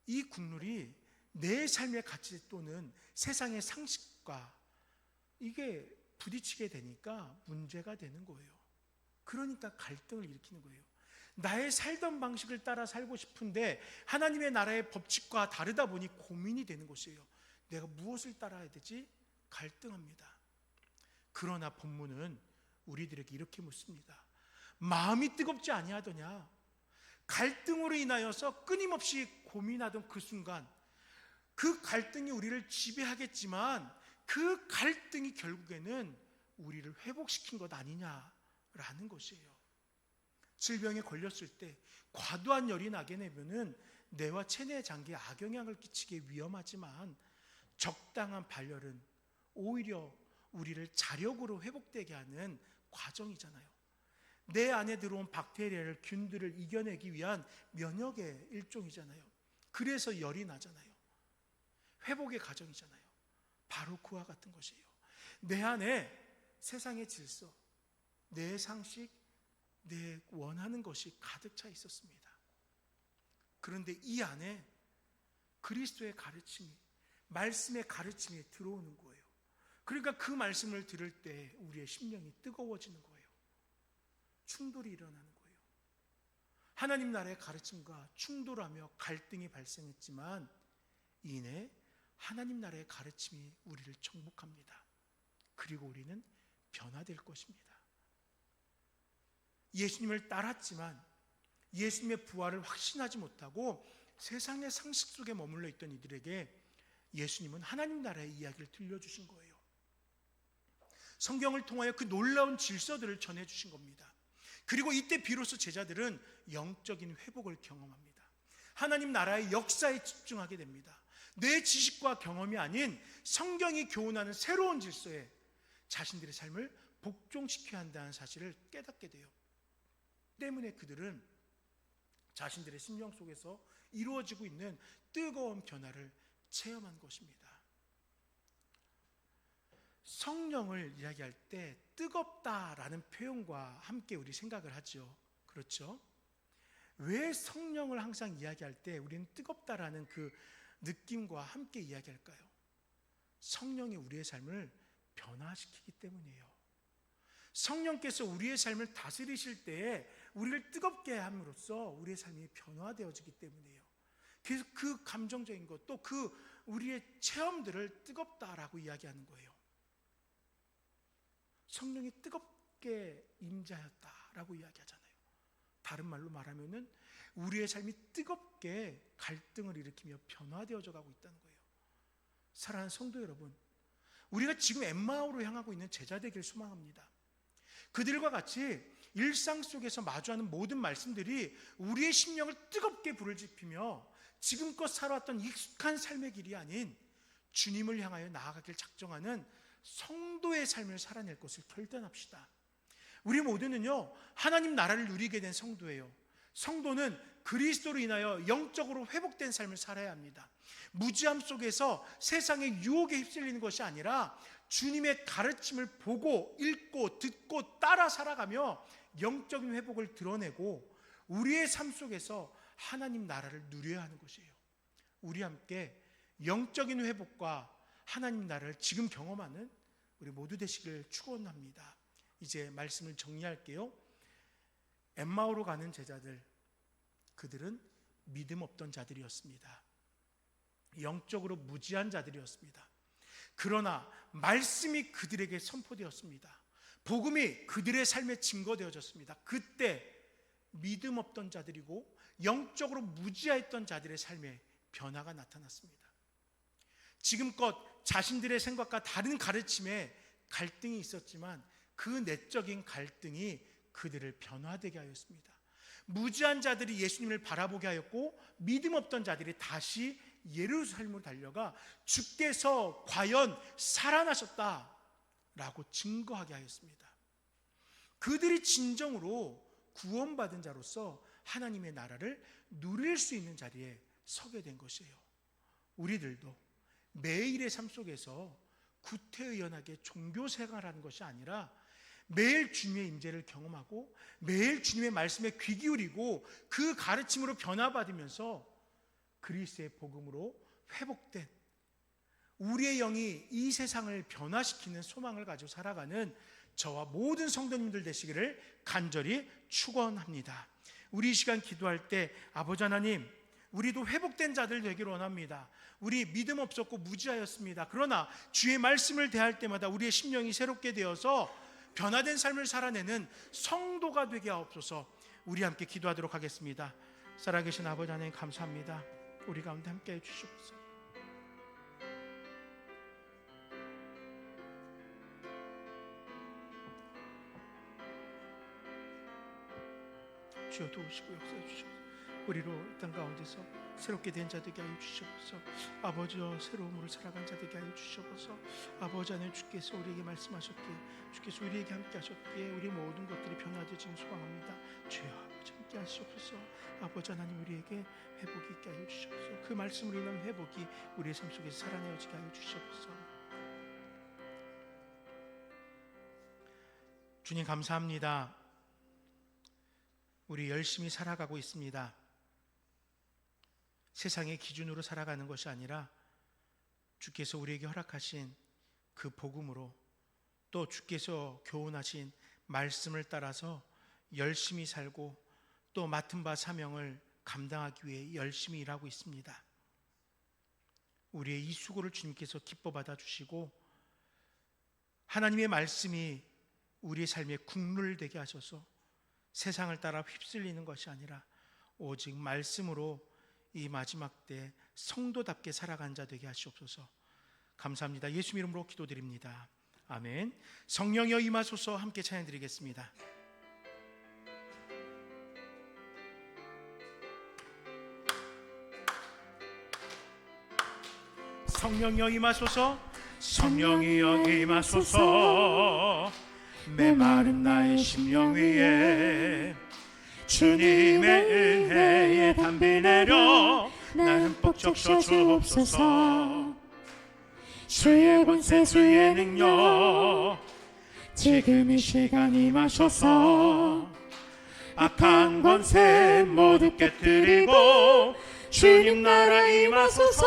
이 국룰이 내 삶의 가치 또는 세상의 상식과 이게 부딪히게 되니까 문제가 되는 거예요. 그러니까 갈등을 일으키는 거예요. 나의 살던 방식을 따라 살고 싶은데 하나님의 나라의 법칙과 다르다 보니 고민이 되는 것이에요. 내가 무엇을 따라야 되지? 갈등합니다. 그러나 본문은 우리들에게 이렇게 묻습니다. 마음이 뜨겁지 아니하더냐? 갈등으로 인하여서 끊임없이 고민하던 그 순간, 그 갈등이 우리를 지배하겠지만 그 갈등이 결국에는 우리를 회복시킨 것 아니냐라는 것이에요. 질병에 걸렸을 때 과도한 열이 나게 되면은 뇌와 체내 장기에 악영향을 끼치기 위험하지만, 적당한 발열은 오히려 우리를 자력으로 회복되게 하는 과정이잖아요. 내 안에 들어온 박테리아를, 균들을 이겨내기 위한 면역의 일종이잖아요. 그래서 열이 나잖아요. 회복의 과정이잖아요. 바로 그와 같은 것이에요. 내 안에 세상의 질서, 내 상식, 내 원하는 것이 가득 차 있었습니다. 그런데 이 안에 그리스도의 가르침이, 말씀의 가르침이 들어오는 거예요. 그러니까 그 말씀을 들을 때 우리의 심령이 뜨거워지는 거예요. 충돌이 일어나는 거예요. 하나님 나라의 가르침과 충돌하며 갈등이 발생했지만 이내 하나님 나라의 가르침이 우리를 정복합니다. 그리고 우리는 변화될 것입니다. 예수님을 따랐지만 예수님의 부활을 확신하지 못하고 세상의 상식 속에 머물러 있던 이들에게 예수님은 하나님 나라의 이야기를 들려주신 거예요. 성경을 통하여 그 놀라운 질서들을 전해주신 겁니다. 그리고 이때 비로소 제자들은 영적인 회복을 경험합니다. 하나님 나라의 역사에 집중하게 됩니다. 내 지식과 경험이 아닌 성경이 교훈하는 새로운 질서에 자신들의 삶을 복종시켜야 한다는 사실을 깨닫게 돼요. 때문에 그들은 자신들의 심령 속에서 이루어지고 있는 뜨거운 변화를 체험한 것입니다. 성령을 이야기할 때 뜨겁다라는 표현과 함께 우리 생각을 하죠. 그렇죠? 왜 성령을 항상 이야기할 때 우리는 뜨겁다라는 그 느낌과 함께 이야기할까요? 성령이 우리의 삶을 변화시키기 때문이에요. 성령께서 우리의 삶을 다스리실 때에 우리를 뜨겁게 함으로써 우리의 삶이 변화되어지기 때문이에요. 그래서 그 감정적인 것, 또 그 우리의 체험들을 뜨겁다라고 이야기하는 거예요. 성령이 뜨겁게 임재하였다라고 이야기하잖아요. 다른 말로 말하면은 우리의 삶이 뜨겁게 갈등을 일으키며 변화되어져 가고 있다는 거예요. 사랑하는 성도 여러분, 우리가 지금 엠마오로 향하고 있는 제자 되기를 소망합니다. 그들과 같이 일상 속에서 마주하는 모든 말씀들이 우리의 심령을 뜨겁게 불을 지피며 지금껏 살아왔던 익숙한 삶의 길이 아닌 주님을 향하여 나아가길 작정하는 성도의 삶을 살아낼 것을 결단합시다. 우리 모두는요, 하나님 나라를 누리게 된 성도예요. 성도는 그리스도로 인하여 영적으로 회복된 삶을 살아야 합니다. 무지함 속에서 세상의 유혹에 휩쓸리는 것이 아니라 주님의 가르침을 보고 읽고 듣고 따라 살아가며 영적인 회복을 드러내고 우리의 삶 속에서 하나님 나라를 누려야 하는 것이에요. 우리 함께 영적인 회복과 하나님 나라를 지금 경험하는 우리 모두 되시길 축원합니다. 이제 말씀을 정리할게요. 엠마오로 가는 제자들, 그들은 믿음 없던 자들이었습니다. 영적으로 무지한 자들이었습니다. 그러나 말씀이 그들에게 선포되었습니다. 복음이 그들의 삶에 증거되어졌습니다. 그때 믿음 없던 자들이고 영적으로 무지했던 자들의 삶에 변화가 나타났습니다. 지금껏 자신들의 생각과 다른 가르침에 갈등이 있었지만 그 내적인 갈등이 그들을 변화되게 하였습니다. 무지한 자들이 예수님을 바라보게 하였고 믿음 없던 자들이 다시 예루살렘으로 달려가 주께서 과연 살아나셨다라고 증거하게 하였습니다. 그들이 진정으로 구원받은 자로서 하나님의 나라를 누릴 수 있는 자리에 서게 된 것이에요. 우리들도 매일의 삶 속에서 구태의연하게 종교 생활하는 것이 아니라 매일 주님의 임재를 경험하고 매일 주님의 말씀에 귀 기울이고 그 가르침으로 변화받으면서 그리스도의 복음으로 회복된 우리의 영이 이 세상을 변화시키는 소망을 가지고 살아가는 저와 모든 성도님들 되시기를 간절히 축원합니다. 우리 이 시간 기도할 때 아버지 하나님, 우리도 회복된 자들 되기를 원합니다. 우리 믿음 없었고 무지하였습니다. 그러나 주의 말씀을 대할 때마다 우리의 심령이 새롭게 되어서 변화된 삶을 살아내는 성도가 되게 하옵소서. 우리 함께 기도하도록 하겠습니다. 살아계신 아버지 하나님 감사합니다. 우리 가운데 함께 해주시옵소서. 주여 도우시고 역사해 주시옵소서. 우리로 이 땅 가운데서 새롭게 된 자 되게 하여 주시옵소서. 아버지여 새로움으로 살아간 자 되게 하여 주시옵소서. 아버지 하나님 주께서 우리에게 말씀하셨기에 주께서 우리에게 함께 하셨기에 우리 모든 것들이 변화되지는 소망합니다. 주여 아버지 함께 하시옵소서. 아버지 하나님 우리에게 회복이 있게 하여 주시옵소서. 그 말씀으로 인한 회복이 우리의 삶 속에서 살아내어지게 하여 주시옵소서. 주님 감사합니다. 우리 열심히 살아가고 있습니다. 세상의 기준으로 살아가는 것이 아니라 주께서 우리에게 허락하신 그 복음으로 또 주께서 교훈하신 말씀을 따라서 열심히 살고 또 맡은 바 사명을 감당하기 위해 열심히 일하고 있습니다. 우리의 이 수고를 주님께서 기뻐 받아주시고 하나님의 말씀이 우리의 삶에 국룰되게 하셔서 세상을 따라 휩쓸리는 것이 아니라 오직 말씀으로 이 마지막 때 성도답게 살아간 자 되게 하시옵소서. 감사합니다. 예수 이름으로 기도드립니다. 아멘. 성령이여 임하소서. 함께 찬양드리겠습니다. 성령이여 임하소서. 성령이여 임하소서. 메마른 나의 심령 위에 주님의 은혜에 담비 내려 나는 흠뻑 적셔 주옵소서. 주의 권세 주의 능력 지금 이 시간 임하셔서 악한 권세 모두 깨뜨리고 주님 나라 임하소서.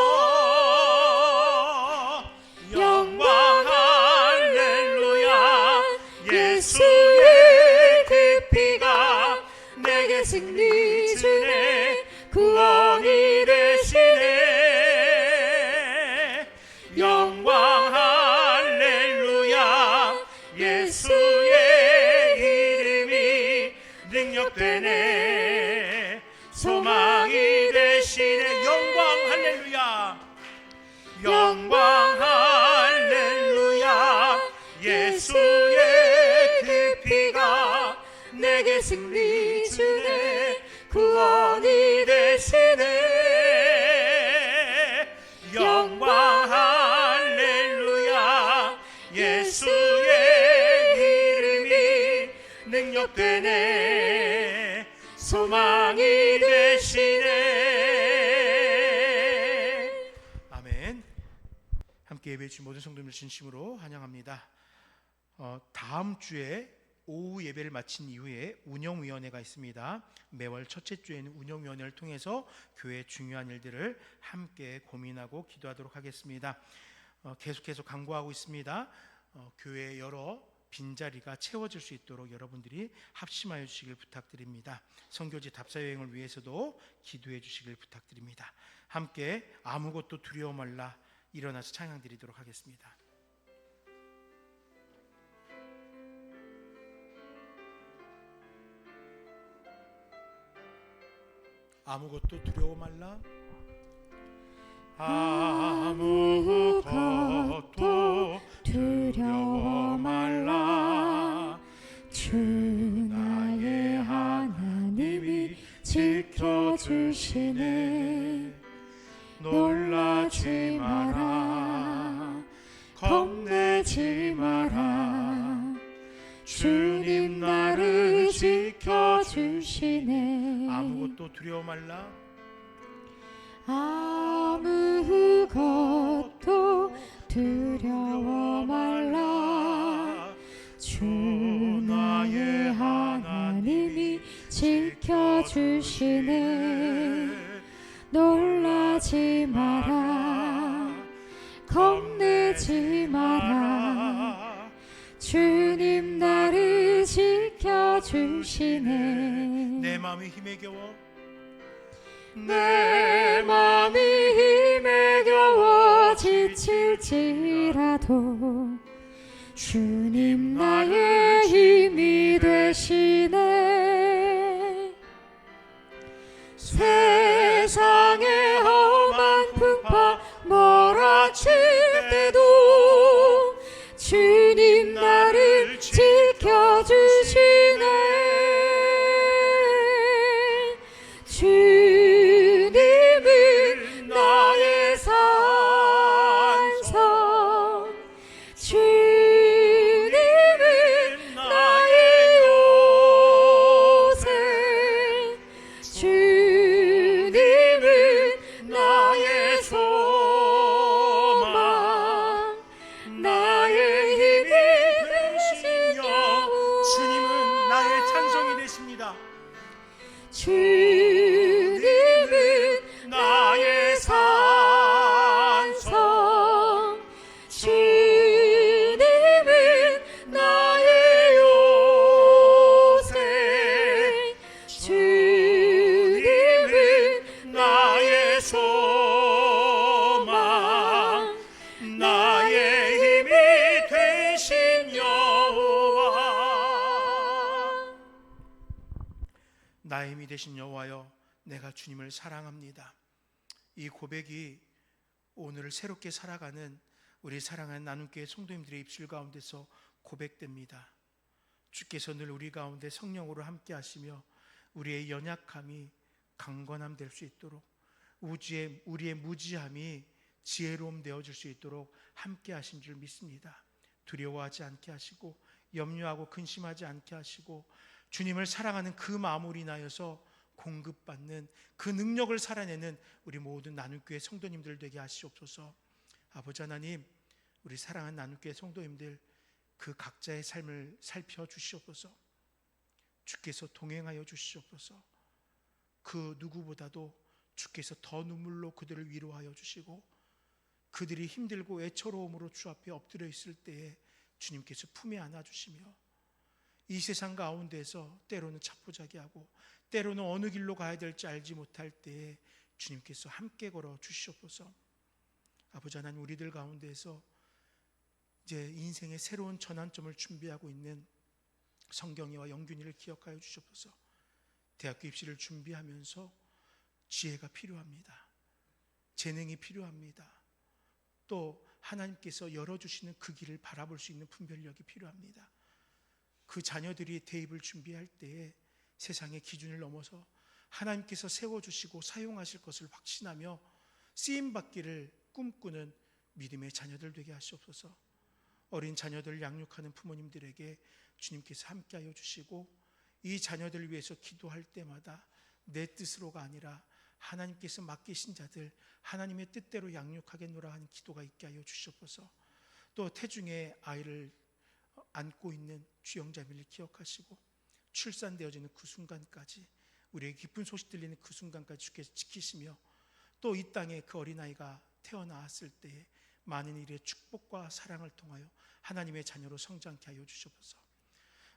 영광 할렐루야. 예수의 그 피가 내게 승리 주네 구원이 되시네. 영광 할렐루야. 예수의 이름이 능력되네 소망이 되시네. 영광 할렐루야. 영광 할렐루야. 예수의 그 피가 되네 소망이 되시네. 아멘. 함께 예배해 주신 모든 성도님을 진심으로 환영합니다. 다음 주에 오후 예배를 마친 이후에 운영위원회가 있습니다. 매월 첫째 주에는 운영위원회를 통해서 교회의 중요한 일들을 함께 고민하고 기도하도록 하겠습니다. 계속해서 강구하고 있습니다. 교회의 여러 빈자리가 채워질 수 있도록 여러분들이 합심하여 주시길 부탁드립니다. 선교지 답사여행을 위해서도 기도해 주시길 부탁드립니다. 함께 아무것도 두려워 말라 일어나서 찬양 드리도록 하겠습니다. 아무것도 두려워 말라. 아무것도 두려워 말라. 주 나의 하나님이 지켜주시네. 놀라지 마라. 겁내지 마라. 주님 나를 지켜주시네. 아무것도 두려워 말라. 아무것도 두려워 말라. 주 나의 하나님이 지켜주시네. 놀라지 마라. 겁내지 마라. 주님 나를 지켜주시네. 내 마음이 힘에 겨워 내 맘이 힘에 겨워 지칠지라도 주님 나의 힘이 되시네. 세상의 험한 풍파 몰아칠 때도 주님 나를 지켜주시네. 주님은 나의 산성, 주님은 나의 요새, 주님은 나의 소망, 나의 힘이 되신 여호와. 주님은 나의 찬송이 되십니다. 주님은 나의 산성, 주님은 나의 요새, 주님은 나의 소망, 나의 힘이 되신 여호와. 나의 힘이 되신 여호와여, 내가 주님을 사랑합니다. 이 고백이 오늘을 새롭게 살아가는 우리 사랑하는 나눔교회 성도님들의 입술 가운데서 고백됩니다. 주께서 늘 우리 가운데 성령으로 함께 하시며 우리의 연약함이 강건함 될 수 있도록, 우리의 무지함이 지혜로움 되어질 수 있도록 함께 하신 줄 믿습니다. 두려워하지 않게 하시고 염려하고 근심하지 않게 하시고 주님을 사랑하는 그 마음으로 인하여서 공급받는 그 능력을 살아내는 우리 모든 나눔교회 성도님들 되게 하시옵소서. 아버지 하나님, 우리 사랑하는 나눔교회 성도님들 그 각자의 삶을 살펴주시옵소서. 주께서 동행하여 주시옵소서. 그 누구보다도 주께서 더 눈물로 그들을 위로하여 주시고, 그들이 힘들고 애처로움으로 주 앞에 엎드려 있을 때에 주님께서 품에 안아주시며, 이 세상 가운데서 때로는 자포자기하고 때로는 어느 길로 가야 될지 알지 못할 때에 주님께서 함께 걸어 주시옵소서. 아버지 하나님, 우리들 가운데에서 이제 인생의 새로운 전환점을 준비하고 있는 성경이와 영균이를 기억하여 주시옵소서. 대학교 입시를 준비하면서 지혜가 필요합니다. 재능이 필요합니다. 또 하나님께서 열어주시는 그 길을 바라볼 수 있는 분별력이 필요합니다. 그 자녀들이 대입을 준비할 때에 세상의 기준을 넘어서 하나님께서 세워주시고 사용하실 것을 확신하며 쓰임받기를 꿈꾸는 믿음의 자녀들 되게 하시옵소서. 어린 자녀들을 양육하는 부모님들에게 주님께서 함께하여 주시고, 이 자녀들을 위해서 기도할 때마다 내 뜻으로가 아니라 하나님께서 맡기신 자들 하나님의 뜻대로 양육하겠노라 하는 기도가 있게 하여 주시옵소서. 또 태중에 아이를 안고 있는 주영자매를 기억하시고 출산되어지는 그 순간까지, 우리에게 기쁜 소식 들리는 그 순간까지 주께서 지키시며, 또 이 땅에 그 어린아이가 태어나왔을 때에 많은 일의 축복과 사랑을 통하여 하나님의 자녀로 성장케 하여 주시옵소서.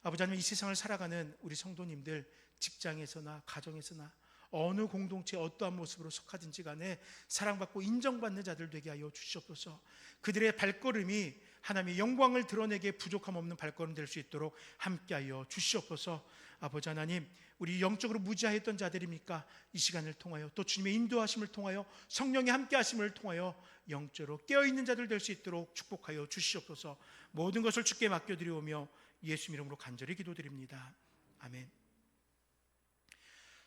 아버지 하나님, 이 세상을 살아가는 우리 성도님들, 직장에서나 가정에서나 어느 공동체 어떠한 모습으로 속하든지 간에 사랑받고 인정받는 자들 되게 하여 주시옵소서. 그들의 발걸음이 하나님의 영광을 드러내기에 부족함 없는 발걸음 될 수 있도록 함께하여 주시옵소서. 아버지 하나님, 우리 영적으로 무지하였던 자들입니까? 이 시간을 통하여 또 주님의 인도하심을 통하여 성령의 함께하심을 통하여 영적으로 깨어있는 자들 될 수 있도록 축복하여 주시옵소서. 모든 것을 주께 맡겨드리오며 예수 이름으로 간절히 기도드립니다. 아멘.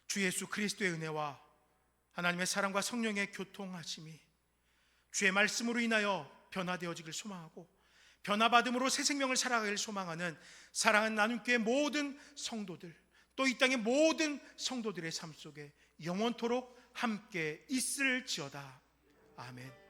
주 예수 그리스도의 은혜와 하나님의 사랑과 성령의 교통하심이 주의 말씀으로 인하여 변화되어지길 소망하고, 변화받음으로 새 생명을 살아가길 소망하는 사랑하는 나눔교회 모든 성도들, 또 이 땅의 모든 성도들의 삶 속에 영원토록 함께 있을지어다. 아멘.